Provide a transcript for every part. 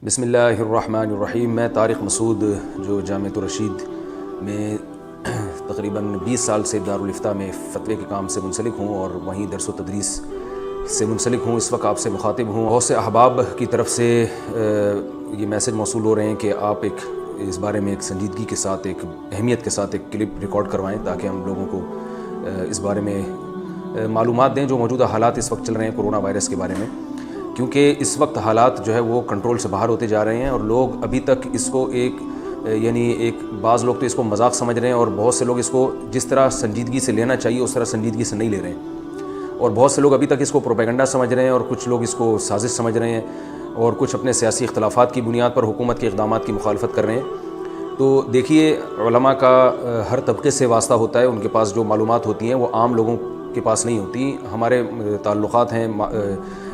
بسم اللہ الرحمن الرحیم۔ میں طارق مسعود جو جامعۃ الرشید میں تقریباً 20 سال سے دارالفتاء میں فتوے کے کام سے منسلک ہوں اور وہیں درس و تدریس سے منسلک ہوں، اس وقت آپ سے مخاطب ہوں۔ بہت سے احباب کی طرف سے یہ میسج موصول ہو رہے ہیں کہ آپ اس بارے میں ایک سنجیدگی کے ساتھ، ایک اہمیت کے ساتھ ایک کلپ ریکارڈ کروائیں تاکہ ہم لوگوں کو اس بارے میں معلومات دیں جو موجودہ حالات اس وقت چل رہے ہیں کورونا وائرس کے بارے میں، کیونکہ اس وقت حالات جو ہے وہ کنٹرول سے باہر ہوتے جا رہے ہیں اور لوگ ابھی تک اس کو بعض لوگ تو اس کو مذاق سمجھ رہے ہیں اور بہت سے لوگ اس کو جس طرح سنجیدگی سے لینا چاہیے اس طرح سنجیدگی سے نہیں لے رہے ہیں، اور بہت سے لوگ ابھی تک اس کو پروپیگنڈا سمجھ رہے ہیں اور کچھ لوگ اس کو سازش سمجھ رہے ہیں اور کچھ اپنے سیاسی اختلافات کی بنیاد پر حکومت کے اقدامات کی مخالفت کر رہے ہیں۔ تو دیکھیے، علماء کا ہر طبقے سے واسطہ ہوتا ہے، ان کے پاس جو معلومات ہوتی ہیں وہ عام لوگوں کے پاس نہیں ہوتی۔ ہمارے تعلقات ہیں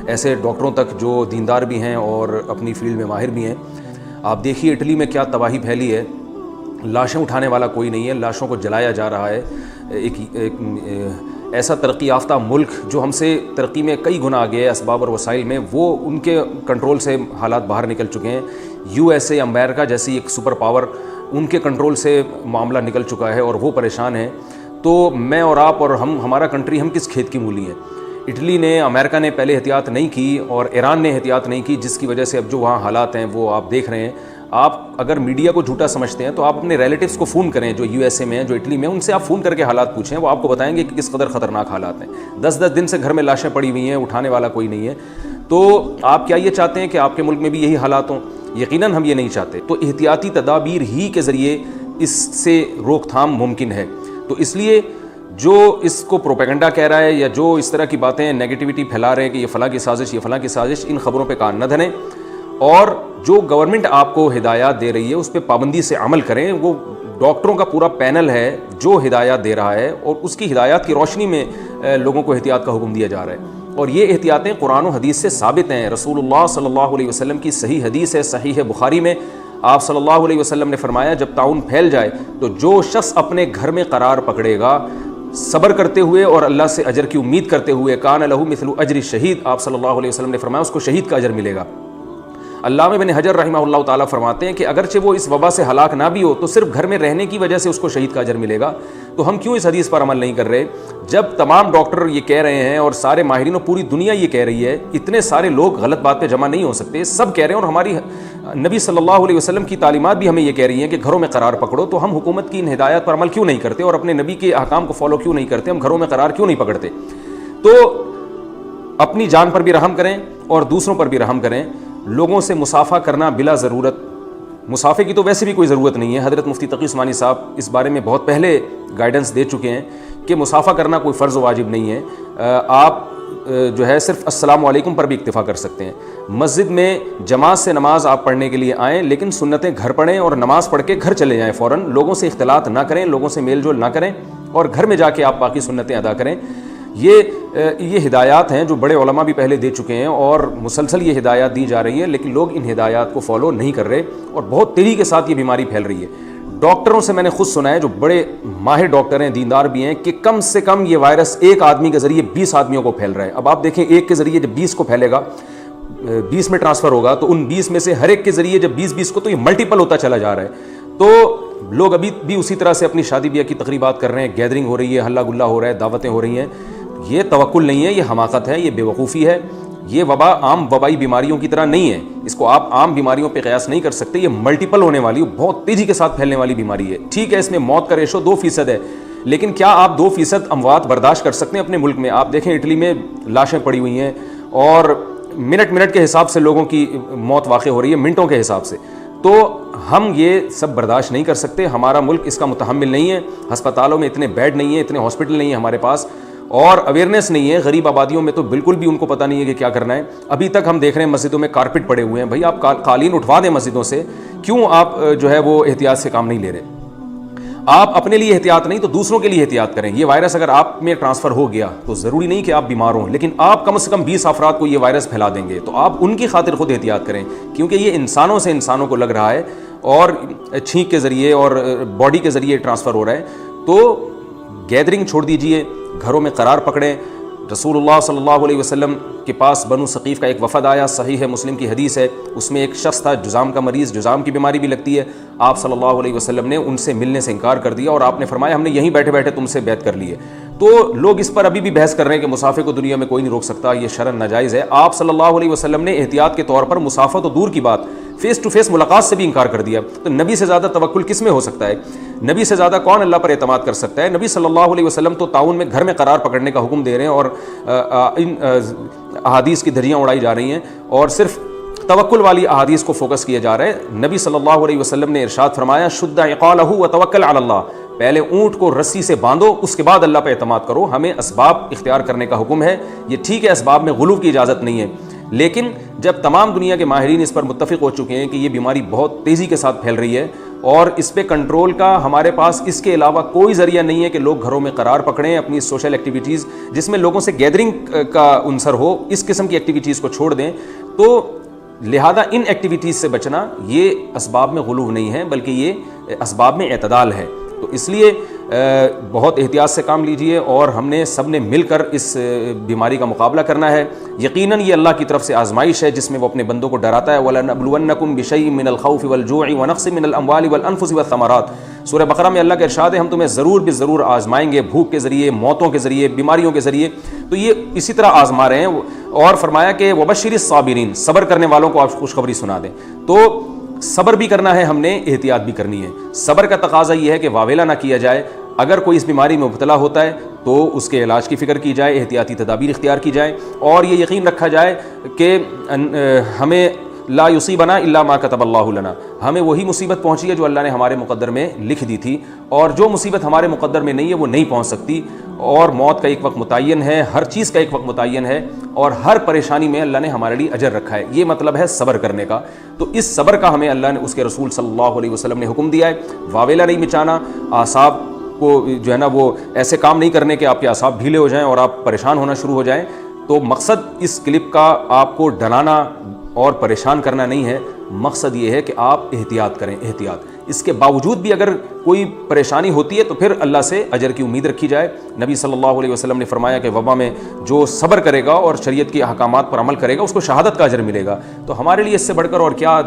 ایسے ڈاکٹروں تک جو دیندار بھی ہیں اور اپنی فیلڈ میں ماہر بھی ہیں۔ آپ دیکھیے اٹلی میں کیا تباہی پھیلی ہے، لاشیں اٹھانے والا کوئی نہیں ہے، لاشوں کو جلایا جا رہا ہے۔ ایک ایسا ترقی یافتہ ملک جو ہم سے ترقی میں کئی گنا آگے ہے اسباب اور وسائل میں، وہ ان کے کنٹرول سے حالات باہر نکل چکے ہیں۔ USA امریکہ جیسی ایک سپر پاور، ان کے کنٹرول سے معاملہ نکل چکا ہے اور وہ پریشان ہیں۔ تو میں اور آپ اور ہمارا کنٹری، ہم کس کھیت کی مولی ہیں؟ اٹلی نے، امریکہ نے پہلے احتیاط نہیں کی اور ایران نے احتیاط نہیں کی، جس کی وجہ سے اب جو وہاں حالات ہیں وہ آپ دیکھ رہے ہیں۔ آپ اگر میڈیا کو جھوٹا سمجھتے ہیں تو آپ اپنے ریلیٹیوز کو فون کریں جو USA میں ہیں، جو اٹلی میں ہیں، ان سے آپ فون کر کے حالات پوچھیں، وہ آپ کو بتائیں گے کہ کس قدر خطرناک حالات ہیں۔ 10 دن سے گھر میں لاشیں پڑی ہوئی ہیں، اٹھانے والا کوئی نہیں ہے۔ تو آپ کیا یہ چاہتے ہیں کہ آپ کے ملک میں بھی یہی حالات ہوں؟ یقیناً ہم یہ نہیں چاہتے۔ تو احتیاطی تدابیر ہی کے ذریعے اس سے روک تھام ممکن ہے۔ تو اس لیے جو اس کو پروپیگنڈا کہہ رہا ہے یا جو اس طرح کی باتیں نیگیٹیوٹی پھیلا رہے ہیں کہ یہ فلاں کی سازش، یہ فلاں کی سازش، ان خبروں پہ کان نہ دھریں، اور جو گورنمنٹ آپ کو ہدایات دے رہی ہے اس پہ پابندی سے عمل کریں۔ وہ ڈاکٹروں کا پورا پینل ہے جو ہدایات دے رہا ہے اور اس کی ہدایات کی روشنی میں لوگوں کو احتیاط کا حکم دیا جا رہا ہے، اور یہ احتیاطیں قرآن و حدیث سے ثابت ہیں۔ رسول اللہ صلی اللہ علیہ وسلم کی صحیح حدیث ہے، صحیح بخاری میں آپ صلی اللہ علیہ وسلم نے فرمایا، جب طاعون پھیل جائے تو جو شخص اپنے گھر میں قرار پکڑے گا صبر کرتے ہوئے اور اللہ سے اجر کی امید کرتے ہوئے، کان لہ مثل اجر الشہید، آپ صلی اللہ علیہ وسلم نے فرمایا اس کو شہید کا اجر ملے گا۔ علامہ ابن حجر رحمہ اللہ تعالیٰ فرماتے ہیں کہ اگرچہ وہ اس وبا سے ہلاک نہ بھی ہو تو صرف گھر میں رہنے کی وجہ سے اس کو شہید کا اجر ملے گا۔ تو ہم کیوں اس حدیث پر عمل نہیں کر رہے؟ جب تمام ڈاکٹر یہ کہہ رہے ہیں اور سارے ماہرین و پوری دنیا یہ کہہ رہی ہے، اتنے سارے لوگ غلط بات پہ جمع نہیں ہو سکتے، سب کہہ رہے ہیں، اور ہماری نبی صلی اللہ علیہ وسلم کی تعلیمات بھی ہمیں یہ کہہ رہی ہیں کہ گھروں میں قرار پکڑو، تو ہم حکومت کی ان ہدایات پر عمل کیوں نہیں کرتے اور اپنے نبی کے احکام کو فالو کیوں نہیں کرتے؟ ہم گھروں میں قرار کیوں نہیں پکڑتے؟ تو اپنی جان پر بھی رحم کریں اور دوسروں پر بھی رحم کریں۔ لوگوں سے مصافحہ کرنا بلا ضرورت، مصافحے کی تو ویسے بھی کوئی ضرورت نہیں ہے۔ حضرت مفتی تقی عثمانی صاحب اس بارے میں بہت پہلے گائیڈنس دے چکے ہیں کہ مصافحہ کرنا کوئی فرض و واجب نہیں ہے۔ آپ جو ہے صرف السلام علیکم پر بھی اکتفا کر سکتے ہیں۔ مسجد میں جماعت سے نماز آپ پڑھنے کے لیے آئیں، لیکن سنتیں گھر پڑھیں اور نماز پڑھ کے گھر چلے جائیں فوراً۔ لوگوں سے اختلاط نہ کریں، لوگوں سے میل جول نہ کریں، اور گھر میں جا کے آپ باقی سنتیں ادا کریں۔ یہ ہدایات ہیں جو بڑے علماء بھی پہلے دے چکے ہیں اور مسلسل یہ ہدایات دی جا رہی ہیں، لیکن لوگ ان ہدایات کو فالو نہیں کر رہے اور بہت تیزی کے ساتھ یہ بیماری پھیل رہی ہے۔ ڈاکٹروں سے میں نے خود سنا ہے جو بڑے ماہر ڈاکٹر ہیں، دیندار بھی ہیں، کہ کم سے کم یہ وائرس ایک آدمی کے ذریعے 20 آدمیوں کو پھیل رہا ہے۔ اب آپ دیکھیں، ایک کے ذریعے جب 20 کو پھیلے گا، 20 میں ٹرانسفر ہوگا، تو ان 20 میں سے ہر ایک کے ذریعے جب 20 کو، تو یہ ملٹیپل ہوتا چلا جا رہا ہے۔ تو لوگ ابھی بھی اسی طرح سے اپنی شادی بیاہ کی تقریبات کر رہے ہیں، گیدرنگ ہو رہی ہے، ہلہ گلہ ہو رہا ہے، دعوتیں ہو رہی ہیں۔ یہ توکل نہیں ہے، یہ حماقت ہے، یہ بے وقوفی ہے۔ یہ وبا عام وبائی بیماریوں کی طرح نہیں ہے، اس کو آپ عام بیماریوں پہ قیاس نہیں کر سکتے۔ یہ ملٹیپل ہونے والی، بہت تیزی کے ساتھ پھیلنے والی بیماری ہے۔ ٹھیک ہے، اس میں موت کا ریشو 2% ہے، لیکن کیا آپ 2% اموات برداشت کر سکتے ہیں اپنے ملک میں؟ آپ دیکھیں اٹلی میں لاشیں پڑی ہوئی ہیں اور منٹ کے حساب سے لوگوں کی موت واقع ہو رہی ہے، منٹوں کے حساب سے۔ تو ہم یہ سب برداشت نہیں کر سکتے، ہمارا ملک اس کا متحمل نہیں ہے۔ ہسپتالوں میں اتنے بیڈ نہیں ہیں، اتنے ہاسپٹل نہیں ہیں ہمارے پاس، اور اویئرنیس نہیں ہے۔ غریب آبادیوں میں تو بالکل بھی ان کو پتہ نہیں ہے کہ کیا کرنا ہے۔ ابھی تک ہم دیکھ رہے ہیں مسجدوں میں کارپٹ پڑے ہوئے ہیں۔ بھائی آپ قالین اٹھوا دیں مسجدوں سے، کیوں آپ جو ہے وہ احتیاط سے کام نہیں لے رہے؟ آپ اپنے لیے احتیاط نہیں تو دوسروں کے لیے احتیاط کریں۔ یہ وائرس اگر آپ میں ٹرانسفر ہو گیا تو ضروری نہیں کہ آپ بیمار ہوں، لیکن آپ کم سے کم 20 افراد کو یہ وائرس پھیلا دیں گے، تو آپ ان کی خاطر خود احتیاط کریں، کیونکہ یہ انسانوں سے انسانوں کو لگ رہا ہے اور چھینک کے ذریعے اور باڈی کے ذریعے ٹرانسفر ہو رہا ہے۔ تو گیدرنگ چھوڑ دیجئے، گھروں میں قرار پکڑیں، رسول اللہ صلی اللہ علیہ وسلم کے پاس بنو ثقیف کا ایک وفد آیا، صحیح ہے مسلم کی حدیث ہے، اس میں ایک شخص تھا جذام کا مریض، جذام کی بیماری بھی لگتی ہے۔ آپ صلی اللہ علیہ وسلم نے ان سے ملنے سے انکار کر دیا اور آپ نے فرمایا ہم نے یہیں بیٹھے بیٹھے تم سے بیعت کر لی ہے۔ تو لوگ اس پر ابھی بھی بحث کر رہے ہیں کہ مسافر کو دنیا میں کوئی نہیں روک سکتا، یہ شرعاً ناجائز ہے۔ آپ صلی اللہ علیہ وسلم نے احتیاط کے طور پر مسافر تو دور کی بات، فیس ٹو فیس ملاقات سے بھی انکار کر دیا۔ تو نبی سے زیادہ توکل کس میں ہو سکتا ہے؟ نبی سے زیادہ کون اللہ پر اعتماد کر سکتا ہے؟ نبی صلی اللہ علیہ وسلم تو تعاون میں گھر میں قرار پکڑنے کا حکم دے رہے ہیں، اور ان احادیث کی دھجیاں اڑائی جا رہی ہیں اور صرف توکل والی احادیث کو فوکس کیا جا رہا ہے۔ نبی صلی اللہ علیہ وسلم نے ارشاد فرمایا شد عقالہ وتوکل علی اللہ، پہلے اونٹ کو رسی سے باندھو، اس کے بعد اللہ پہ اعتماد کرو۔ ہمیں اسباب اختیار کرنے کا حکم ہے، یہ ٹھیک ہے اسباب میں غلو کی اجازت نہیں ہے، لیکن جب تمام دنیا کے ماہرین اس پر متفق ہو چکے ہیں کہ یہ بیماری بہت تیزی کے ساتھ پھیل رہی ہے اور اس پہ کنٹرول کا ہمارے پاس اس کے علاوہ کوئی ذریعہ نہیں ہے کہ لوگ گھروں میں قرار پکڑیں، اپنی سوشل ایکٹیویٹیز جس میں لوگوں سے گیدرنگ کا عنصر ہو، اس قسم کی ایکٹیویٹیز کو چھوڑ دیں، تو لہذا ان ایکٹیویٹیز سے بچنا یہ اسباب میں غلو نہیں ہے بلکہ یہ اسباب میں اعتدال ہے۔ تو اس لیے بہت احتیاط سے کام لیجئے اور ہم نے سب نے مل کر اس بیماری کا مقابلہ کرنا ہے۔ یقیناً یہ اللہ کی طرف سے آزمائش ہے جس میں وہ اپنے بندوں کو ڈراتا ہے وَلَنَبْلُوَنَّكُمْ بِشَيْءٍ مِّنَ الْخَوْفِ وَالْجُوعِ وَنَقْصٍ مِّنَ الْأَمْوَالِ وَالْأَنفُسِ وَالثَّمَرَاتِ۔ سورہ بقرہ میں اللہ کا ارشاد ہے ہم تمہیں ضرور بھی ضرور آزمائیں گے، بھوک کے ذریعے، موتوں کے ذریعے، بیماریوں کے ذریعے، تو یہ اسی طرح آزما رہے ہیں۔ اور فرمایا کہ وَبَشِّرِ الصَّابِرِينَ، صبر کرنے والوں کو آپ خوشخبری سنا دیں۔ تو صبر بھی کرنا ہے ہم نے، احتیاط بھی کرنی ہے۔ صبر کا تقاضا یہ ہے کہ واویلا نہ کیا جائے، اگر کوئی اس بیماری میں مبتلا ہوتا ہے تو اس کے علاج کی فکر کی جائے، احتیاطی تدابیر اختیار کی جائے اور یہ یقین رکھا جائے کہ ہمیں لا یصیبنا الا ما کتب اللہ لنا، ہمیں وہی مصیبت پہنچی ہے جو اللہ نے ہمارے مقدر میں لکھ دی تھی، اور جو مصیبت ہمارے مقدر میں نہیں ہے وہ نہیں پہنچ سکتی، اور موت کا ایک وقت متعین ہے، ہر چیز کا ایک وقت متعین ہے، اور ہر پریشانی میں اللہ نے ہمارے لیے اجر رکھا ہے۔ یہ مطلب ہے صبر کرنے کا۔ تو اس صبر کا ہمیں اللہ نے، اس کے رسول صلی اللہ علیہ وسلم نے حکم دیا ہے۔ واویلا نہیں مچانا، اعصاب کو جو ہے نا وہ ایسے کام نہیں کرنے کہ آپ کے اعصاب ڈھیلے ہو جائیں اور آپ پریشان ہونا شروع ہو جائیں۔ تو مقصد اس کلپ کا آپ کو ڈرانا اور پریشان کرنا نہیں ہے، مقصد یہ ہے کہ آپ احتیاط کریں، احتیاط۔ اس کے باوجود بھی اگر کوئی پریشانی ہوتی ہے تو پھر اللہ سے اجر کی امید رکھی جائے۔ نبی صلی اللہ علیہ وسلم نے فرمایا کہ وبا میں جو صبر کرے گا اور شریعت کے احکامات پر عمل کرے گا اس کو شہادت کا اجر ملے گا۔ تو ہمارے لیے اس سے بڑھ کر اور کیا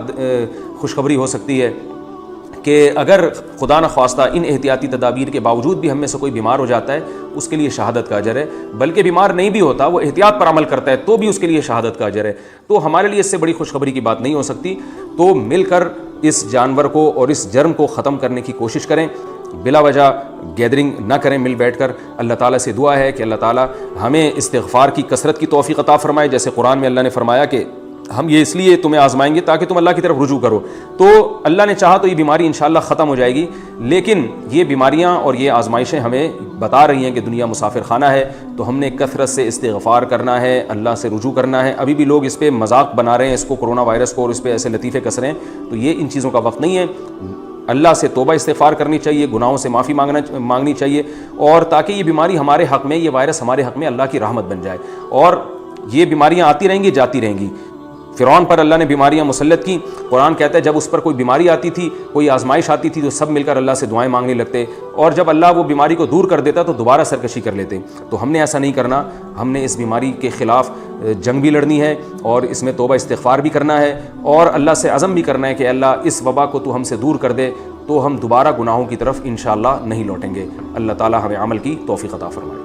خوشخبری ہو سکتی ہے کہ اگر خدا نخواستہ ان احتیاطی تدابیر کے باوجود بھی ہم میں سے کوئی بیمار ہو جاتا ہے اس کے لیے شہادت کا اجر ہے، بلکہ بیمار نہیں بھی ہوتا، وہ احتیاط پر عمل کرتا ہے تو بھی اس کے لیے شہادت کا اجر ہے۔ تو ہمارے لیے اس سے بڑی خوشخبری کی بات نہیں ہو سکتی۔ تو مل کر اس جانور کو اور اس جرم کو ختم کرنے کی کوشش کریں، بلا وجہ گیدرنگ نہ کریں مل بیٹھ کر۔ اللہ تعالیٰ سے دعا ہے کہ اللہ تعالیٰ ہمیں استغفار کی کثرت کی توفیق عطا فرمائے، جیسے قرآن میں اللہ نے فرمایا کہ ہم یہ اس لیے تمہیں آزمائیں گے تاکہ تم اللہ کی طرف رجوع کرو۔ تو اللہ نے چاہا تو یہ بیماری انشاءاللہ ختم ہو جائے گی، لیکن یہ بیماریاں اور یہ آزمائشیں ہمیں بتا رہی ہیں کہ دنیا مسافر خانہ ہے، تو ہم نے کثرت سے استغفار کرنا ہے، اللہ سے رجوع کرنا ہے۔ ابھی بھی لوگ اس پہ مذاق بنا رہے ہیں، اس کو کرونا وائرس کو، اور اس پہ ایسے لطیفے کس رہے ہیں، تو یہ ان چیزوں کا وقت نہیں ہے۔ اللہ سے توبہ استغفار کرنی چاہیے، گناہوں سے معافی مانگنی چاہیے، اور تاکہ یہ بیماری ہمارے حق میں، یہ وائرس ہمارے حق میں اللہ کی رحمت بن جائے۔ اور یہ بیماریاں آتی رہیں گی، جاتی رہیں گی۔ فرعون پر اللہ نے بیماریاں مسلط کی، قرآن کہتا ہے جب اس پر کوئی بیماری آتی تھی، کوئی آزمائش آتی تھی تو سب مل کر اللہ سے دعائیں مانگنے لگتے، اور جب اللہ وہ بیماری کو دور کر دیتا تو دوبارہ سرکشی کر لیتے۔ تو ہم نے ایسا نہیں کرنا، ہم نے اس بیماری کے خلاف جنگ بھی لڑنی ہے اور اس میں توبہ استغفار بھی کرنا ہے، اور اللہ سے عزم بھی کرنا ہے کہ اللہ اس وبا کو تو ہم سے دور کر دے، تو ہم دوبارہ گناہوں کی طرف انشاءاللہ نہیں لوٹیں گے۔ اللہ تعالی ہمیں عمل کی توفیق عطا فرمائے۔